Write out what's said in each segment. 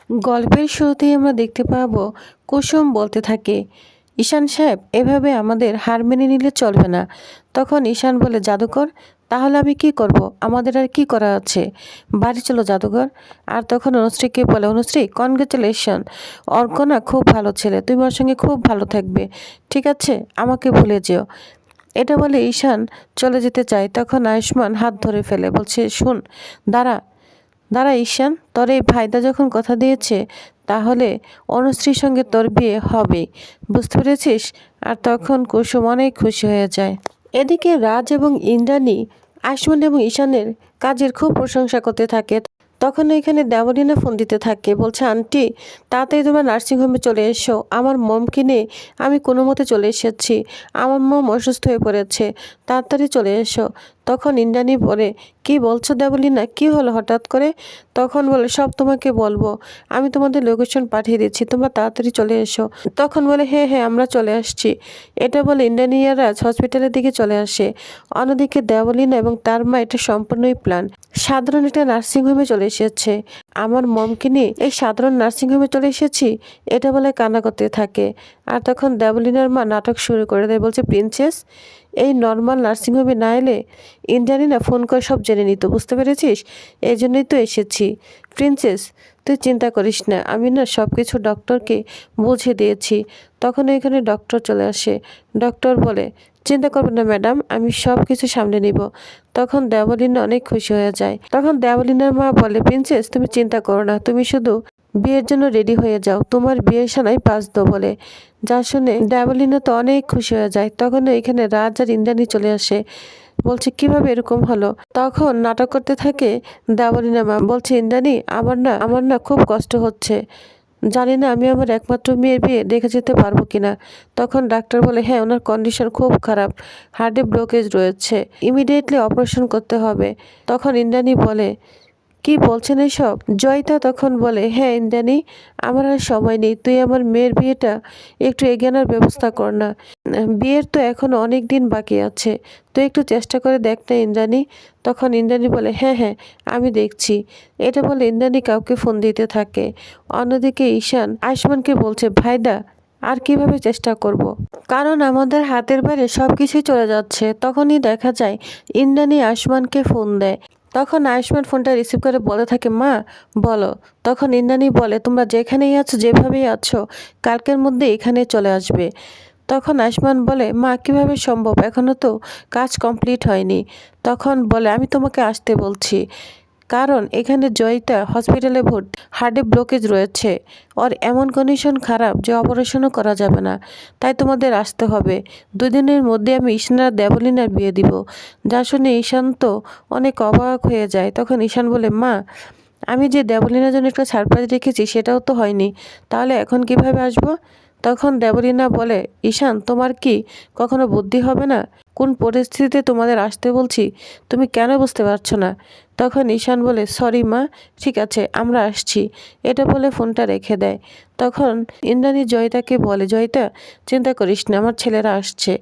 গল্পের শুরুতেই আমরা দেখতে পাবো কুসুম বলতে থাকে, ঈশান সাহেব এভাবে আমাদের হার মেনে নিলে চলবে না। তখন ঈশান বলে, জাদুকর তাহলে আমি কি করব? আমাদের আর কি করা আছে? বাড়ি চলো জাদুকর। আর তখন অনুশ্রীকে বলে, অনুশ্রী কনগ্রেচুলেশন, অর্ক না খুব ভালো ছেলে, তুমি ওর সঙ্গে খুব ভালো থাকবে, ঠিক আছে, আমাকে ভুলে যেও। এটা বলে ঈশান চলে যেতে চায়, তখন আয়ুষ্মান হাত ধরে ফেলে, বলছে, শুন, দাঁড়া দাঁড়া ঈশান, তোর এই ভাইদা যখন কথা দিয়েছে তাহলে অনুশ্রীর সঙ্গে তোর বিয়ে হবেই, বুঝতে পেরেছিস? আর তখন কুসুম অনেক খুশি হয়ে যায়। এদিকে রাজ এবং ইন্দ্রাণী আয়ুষ্মান এবং ঈশানের কাজের খুব প্রশংসা করতে থাকে। তখন এখানে দেবলীনা ফোন দিতে থাকে, বলছে, আন্টি তাড়াতাড়ি তোমার নার্সিংহোমে চলে এসো, আমার মমকে নিয়ে আমি কোনো মতে চলে এসেছি, আমার মম অসুস্থ হয়ে পড়েছে, তাড়াতাড়ি চলে এসো। তখন ইন্দ্রাণী বলে, কি বলছো দেবলীনা, কি হলো হঠাৎ করে? তখন বলে, সব তোমাকে বলবো, আমি তোমাদের লোকেশন পাঠিয়ে দিচ্ছি, তোমরা তাড়াতাড়ি চলে এসো। তখন বলে, হ্যাঁ হ্যাঁ আমরা চলে আসছি। এটা বলে ইন্দ্রাণী আর রাজ হসপিটালের দিকে চলে আসে। অন্যদিকে দেবলীনা এবং তার মা এটা সম্পূর্ণই প্ল্যান, সাধারণ একটা নার্সিংহোমে চলে এসেছে, আমার মমকে নিয়ে এই সাধারণ নার্সিংহোমে চলে এসেছি, এটা বলে কান্না করতে থাকে। আর তখন দেবলীনার মা নাটক শুরু করে দেয়, বলছে, প্রিন্সেস এই নর্মাল নার্সিংহোমে না এলে ইন্দ্রাণী না ফোন করে সব জেনে নিত, বুঝতে পেরেছিস? এই জন্যই তো এসেছি। প্রিন্সেস তুই চিন্তা করিস না, আমি না সব কিছু ডক্টরকে বুঝিয়ে দিয়েছি। তখন এখানে ডক্টর চলে আসে। ডক্টর বলে, চিন্তা করবেন না ম্যাডাম, আমি সব কিছু সামলে নিব। তখন দেবলীনা অনেক খুশি হয়ে যায়। তখন দেবলীনার মা বলে, প্রিন্সেস তুমি চিন্তা করো না, তুমি শুধু বিয়ের জন্য রেডি হয়ে যাও, তোমার বিয়ের সানাই বাজতো বলে। যা শুনে দেবলীনা তো অনেক খুশি হয়ে যায়। তখন এখানে রাজ আর ইন্দ্রাণী চলে আসে, বলছে, কিভাবে এরকম হলো? তখন নাটক করতে থাকে দেবলীনা মা, বলছে, ইন্দ্রাণী আমার না খুব কষ্ট হচ্ছে, জানি না আমি আমার একমাত্র মেয়ের বিয়ে দেখে যেতে পারবো কিনা। তখন ডাক্তার বলে, হ্যাঁ ওনার কন্ডিশন খুব খারাপ, হার্টে ব্লকেজ রয়েছে, ইমিডিয়েটলি অপারেশন করতে হবে। তখন ইন্দ্রাণী বলে, কি বলছেন এসব? জয়িতা তখন বলে, হ্যাঁ ইন্দ্রাণী, আমার আর সময় নেই, তুই আমার মেয়ের বিয়েটা একটু এগিয়ে আনার ব্যবস্থা কর না, বিয়ের তো এখনো অনেক দিন বাকি আছে, তুই একটু চেষ্টা করে দেখ না ইন্দ্রাণী। তখন ইন্দ্রাণী বলে, হ্যাঁ হ্যাঁ আমি দেখছি। এটা বলে ইন্দ্রাণী কাউকে ফোন দিতে থাকে। অন্যদিকে ঈশান আয়ুষ্মানকে বলছে, ভাইদা আর কিভাবে চেষ্টা করব, কারণ আমাদের হাতের বাইরে সব কিছুই চলে যাচ্ছে। তখনই দেখা যায় ইন্দ্রাণী আয়ুষ্মানকে ফোন দেয়। তখন আয়ুষ্মান ফোনটা রিসিভ করে বলে থাকে, মা বলো। তখন ইন্দ্রাণী বলে, তোমরা যেখানেই আছো যেভাবেই আছো কালকের মধ্যে এখানে চলে আসবে। তখন আয়ুষ্মান বলে, মা কিভাবে সম্ভব, এখনো তো কাজ কমপ্লিট হয়নি। তখন বলে, আমি তোমাকে আসতে বলছি, কারণ এখানে জয়িতা হসপিটালে ভর্তি, হার্টে ব্লকেজ রয়েছে, ওর এমন কন্ডিশন খারাপ যে অপারেশনও করা যাবে না, তাই তোমাদের আসতে হবে। দুদিনের মধ্যে আমি ঈশান আর দেবলীনার বিয়ে দিব। যা শুনে ঈশান তো অনেক অবাক হয়ে যায়। তখন ঈশান বলে, মা আমি যে দেবলীনার জন্য একটা সারপ্রাইজ রেখেছি সেটাও তো হয়নি, তাহলে এখন কিভাবে আসবো? তখন দেবলীনা বলে, ঈশান তোমার কি কখনো বুদ্ধি হবে না? কোন পরিস্থিতিতে তোমাদের আসতে বলছি তুমি কেন বুঝতে পারছো না? তখন ঈশান বলে, সরি মা, ঠিক আছে আমরা আসছি। এটা বলে ফোনটা রেখে দেয়। তখন ইন্দ্রাণী জয়িতাকে বলে, জয়িতা চিন্তা করিস না, আমার ছেলেরা আসছে।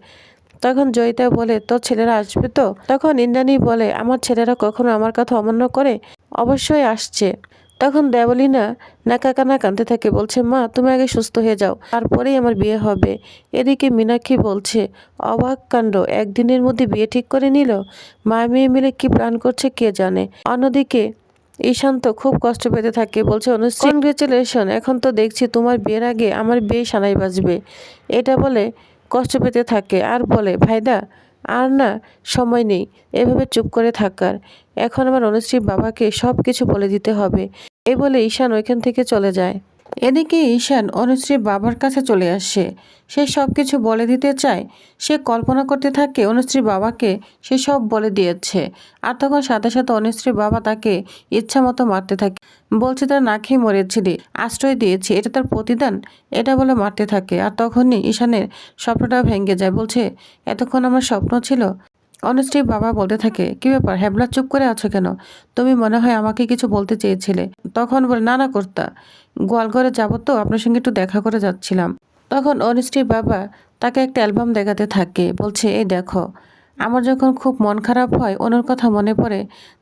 তখন জয়িতা বলে, তোর ছেলেরা আসবে তো? তখন ইন্দ্রাণী বলে, আমার ছেলেরা কখনো আমার কথা অমান্য করে? অবশ্যই আসছে। তখন দেবলীনা নাকা কাঁদতে থাকে, বলছে, মা তুমি আগে সুস্থ হয়ে যাও, তারপরেই আমার বিয়ে হবে। এদিকে মীনাক্ষী বলছে, অবাক কাণ্ড, একদিনের মধ্যে বিয়ে ঠিক করে নিল, মা মেয়ে মিলে কি প্ল্যান করছে কে জানে। অন্যদিকে ঈশান্ত খুব কষ্ট পেতে থাকে, বলছে, অনুশ্রী কনগ্রেচুলেশন, এখন তো দেখছি তোমার বিয়ের আগে আমার বিয়ে সানাই বাজবে। এটা বলে কষ্ট পেতে থাকে আর বলে, ভাইদা আর না সময় নেই এভাবে চুপ করে থাকার, এখন আমার অনুশ্রীর বাবাকে সব কিছু বলে দিতে হবে। এই বলে ঈশান ওইখান থেকে চলে যায়। এদিকে ঈশান অনুশ্রীর বাবার কাছে চলে আসে, সে সব কিছু বলে দিতে চায়। সে কল্পনা করতে থাকে অনুশ্রীর বাবাকে সে সব বলে দিয়েছে, আর তখন সাথে সাথে অনুশ্রীর বাবা তাকে ইচ্ছা মতো মারতে থাকে, বলছে তার না খেয়ে মরেছিলি, আশ্রয় দিয়েছি, এটা তার প্রতিদান, এটা বলে মারতে থাকে। আর তখনই ঈশানের স্বপ্নটা ভেঙে যায়, বলছে, এতক্ষণ আমার স্বপ্ন ছিল। অনুশ্রীর বাবা বলতে থাকে, কি ব্যাপার হ্যাবলা, চুপ করে আছো কেন? তুমি মনে হয় আমাকে কিছু বলতে চেয়েছিলে। তখন বলে, না না কর্তা, গোয়ালঘরে যাবো তো আপনার সঙ্গে একটু দেখা করে যাচ্ছিলাম। তখন অনুশ্রীর বাবা তাকে একটা অ্যালবাম দেখাতে থাকে, বলছে, এই দেখো আমার যখন খুব মন খারাপ হয়, অনুর কথা মনে পড়ে,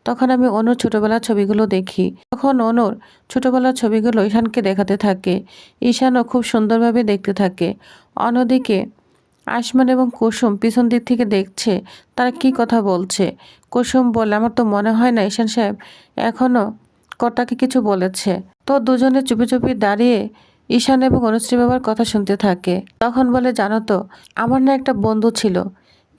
তখন আমি অনুর ছোটবেলার ছবিগুলো দেখি। তখন অনুর ছোটবেলার ছবিগুলো ঈশানকে দেখাতে থাকে। ঈশানও খুব সুন্দরভাবে দেখতে থাকে। অন্যদিকে আসমান এবং কুসুম পিছন দিক থেকে দেখছে তারা কি কথা বলছে। কুসুম বলে, আমার তো মনে হয় না ঈশান সাহেব এখনো কর্তাকে কিছু বলেছে। তো দুজনে চুপি চুপি দাঁড়িয়ে ঈশান এবং অনুশ্রী বাবার কথা শুনতে থাকে। তখন বলে, জানো তো, আমার না একটা বন্ধু ছিল,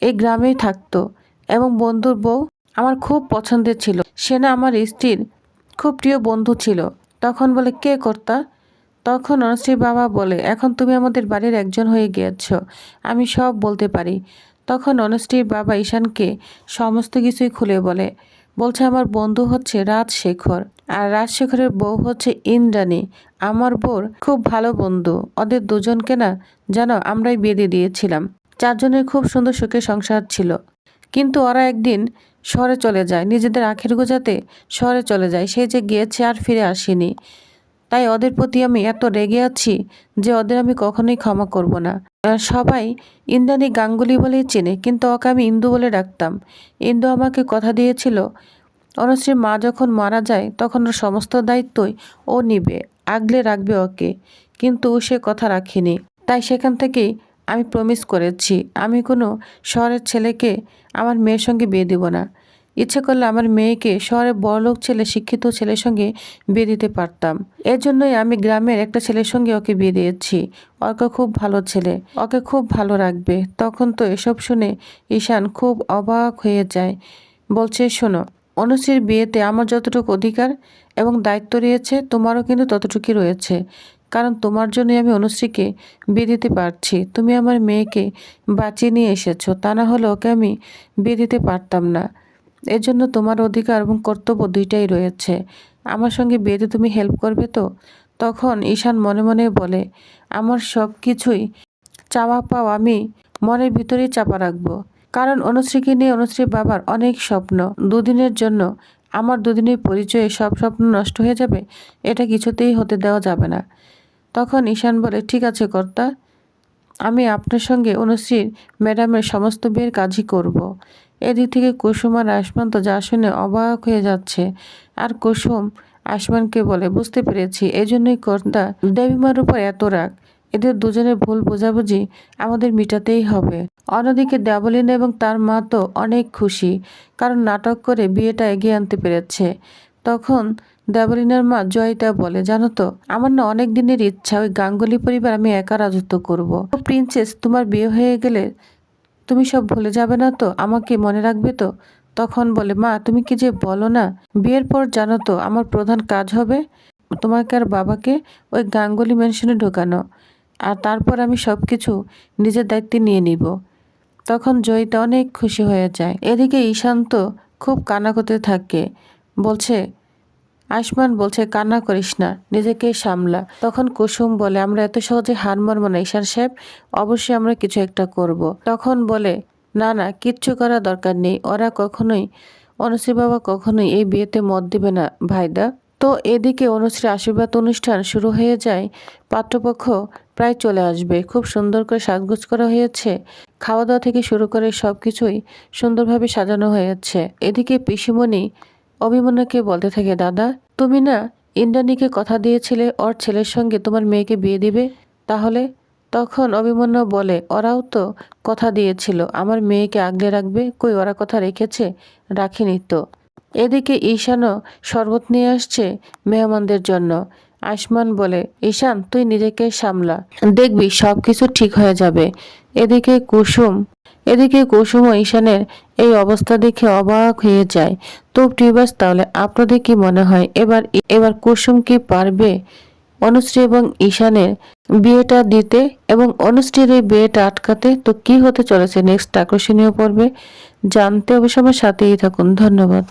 এই গ্রামেই থাকতো, এবং বন্ধুর বউ আমার খুব পছন্দের ছিল। সে না আমার স্ত্রীর খুব প্রিয় বন্ধু ছিল। তখন বলে, কে কর্তা? তখন অনুশ্রীর বাবা বলে, এখন তুমি আমাদের বাড়ির একজন হয়ে গিয়েছ, আমি সব বলতে পারি। তখন অনুশ্রীর বাবা ঈশানকে সমস্ত কিছুই খুলে বলছে, আমার বন্ধু হচ্ছে রাজশেখর, আর রাজশেখরের বউ হচ্ছে ইন্দ্রাণী, আমার বউর খুব ভালো বন্ধু। ওদের দুজনকে না জানো আমরাই বিয়ে দিয়েছিলাম। চারজনের খুব সুন্দর সুখে সংসার ছিল। কিন্তু ওরা একদিন শহরে চলে যায়, নিজেদের আখের গোজাতে শহরে চলে যায়। সে যে গিয়েছে আর ফিরে আসেনি। তাই ওদের প্রতি আমি এত রেগে আছি যে ওদের আমি কখনোই ক্ষমা করব না। সবাই ইন্দ্রাণী গাঙ্গুলি বলেই চেনে, কিন্তু ওকে আমি ইন্দু বলে ডাকতাম। ইন্দু আমাকে কথা দিয়েছিল অনুশ্রীর মা যখন মারা যায় তখন ওর সমস্ত দায়িত্বই ও নিবে, আগলে রাখবে ওকে। কিন্তু ও সে কথা রাখিনি। তাই সেখান থেকেই আমি প্রমিস করেছি আমি কোনো শহরের ছেলেকে আমার মেয়ের সঙ্গে বিয়ে দিব না। ইচ্ছে করলে আমার মেয়েকে শহরের বড়লোক ছেলে, শিক্ষিত ছেলের সঙ্গে বিয়ে দিতে পারতাম। এর জন্যই আমি গ্রামের একটা ছেলের সঙ্গে ওকে বিয়ে দিয়েছি। ওকে খুব ভালো ছেলে, ওকে খুব ভালো রাখবে। তখন তো এসব শুনে ঈশান খুব অবাক হয়ে যায়। বলছে, শোনো, অনুশ্রীর বিয়েতে আমার যতটুকু অধিকার এবং দায়িত্ব রয়েছে তোমারও কিন্তু ততটুকুই রয়েছে। কারণ তোমার জন্যই আমি অনুশ্রীকে বিয়ে দিতে পারছি। তুমি আমার মেয়েকে বাঁচিয়ে নিয়ে এসেছো, তা না হলে ওকে আমি বিয়ে দিতে পারতাম না। এর জন্য তোমার অধিকার এবং কর্তব্য দুইটাই রয়েছে। আমার সঙ্গে বিয়েতে তুমি হেল্প করবে তো? তখন ঈশান মনে মনে বলে, আমার সব কিছুই চাওয়া পাওয়া আমি মনের ভিতরেই চাপা রাখবো। কারণ অনুশ্রীকে নিয়ে অনুশ্রীর বাবার অনেক স্বপ্ন। দুদিনের জন্য আমার দুদিনের পরিচয়ে সব স্বপ্ন নষ্ট হয়ে যাবে, এটা কিছুতেই হতে দেওয়া যাবে না। তখন ঈশান বলে, ঠিক আছে কর্তা, আমি আপনার সঙ্গে অনুশ্রীর ম্যাডামের সমস্ত বিয়ের কাজই করব। এদিক থেকে কুসুম আর আসমান তো যা শুনে অবাক হয়ে যাচ্ছে। আর কুসুম আসমানকে বলে, বুঝতে পেরেছি, এজন্যই কর্তা দেবীমার উপর এত রাগ। এদের দুজনের ভুল বোঝাবুঝি আমাদের মিটাতেই হবে। অন্যদিকে দেবলীনা এবং তার মা তো অনেক খুশি, কারণ নাটক করে বিয়েটা এগিয়ে আনতে পেরেছে। তখন দেবলীনার মা জয়িতা বলে, জানো তো, আমার না অনেক দিনের ইচ্ছা ওই গাঙ্গুলি পরিবার আমি একা রাজত্ব করব। প্রিন্সেস, তোমার বিয়ে হয়ে গেলে তুমি সব ভুলে যাবে না তো? আমাকে মনে রাখবে তো? তখন বলে, মা তুমি কি যে বলো না, বিয়ের পর জানো তো আমার প্রধান কাজ হবে তোমাকে আর বাবাকে ওই গাঙ্গুলি ম্যানশনে ঢোকানো, আর তারপর আমি সব কিছু নিজের দায়িত্বে নিয়ে নিব। তখন জয়িতা অনেক খুশি হয়ে যায়। এদিকে ঈশান তো খুব কান্না করতে থাকে। বলছে, আসমান বলছে, কান্না করিস না, নিজেকে সামলা। তখন কুসুম বলে, আমরা এত সহজে হার মানব না ঈশান সাহেব, অবশ্যই আমরা কিছু একটা করব। তখন বলে, না না, কিচ্ছু করার দরকার নেই, ওরা কখনোই, অনুশ্রী বাবা কখনোই এই বিয়েতে মত দিবে না ভাইদা। তো এদিকে অনুশ্রী আশীর্বাদ অনুষ্ঠান শুরু হয়ে যায়। পাত্রপক্ষ প্রায় চলে আসবে। খুব সুন্দর করে সাজগোজ করা হয়েছে। খাওয়া দাওয়া থেকে শুরু করে সব কিছুই সুন্দরভাবে সাজানো হয়েছে। এদিকে পিসিমণি অভিমন্যুকে বলতে থাকে, দাদা তুমি না ইন্দ্রাণীকে কথা দিয়েছিলে ওর ছেলের সঙ্গে তোমার মেয়েকে বিয়ে দিবে, তাহলে? তখন অভিমন্যু বলে, ওরাও তো কথা দিয়েছিল আমার মেয়েকে আগলে রাখবে, কই ওরা কথা রেখেছে? রাখিনি তো। এদিকে ঈশানও শরবত নিয়ে আসছে মেহমানদের জন্য। আসমান বলে, ঈশান তুই নিজেকে সামলা, দেখবি সব কিছু ঠিক হয়ে যাবে। এদিকে কুসুম ও ঈশানের এই অবস্থা দেখে অবাক হয়ে যায়। তো প্রিয়বাস, তাহলে আপনাদের কি মনে হয় এবার কুসুম কি পারবে অনুশ্রী এবং ঈশানের বিয়েটা দিতে এবং অনুশ্রীর এই বিয়েটা আটকাতে? তো কি হতে চলেছে নেক্সট আকর্ষণীয় পর্বে জানতে অবশ্যই আমার সাথেই থাকুন। ধন্যবাদ।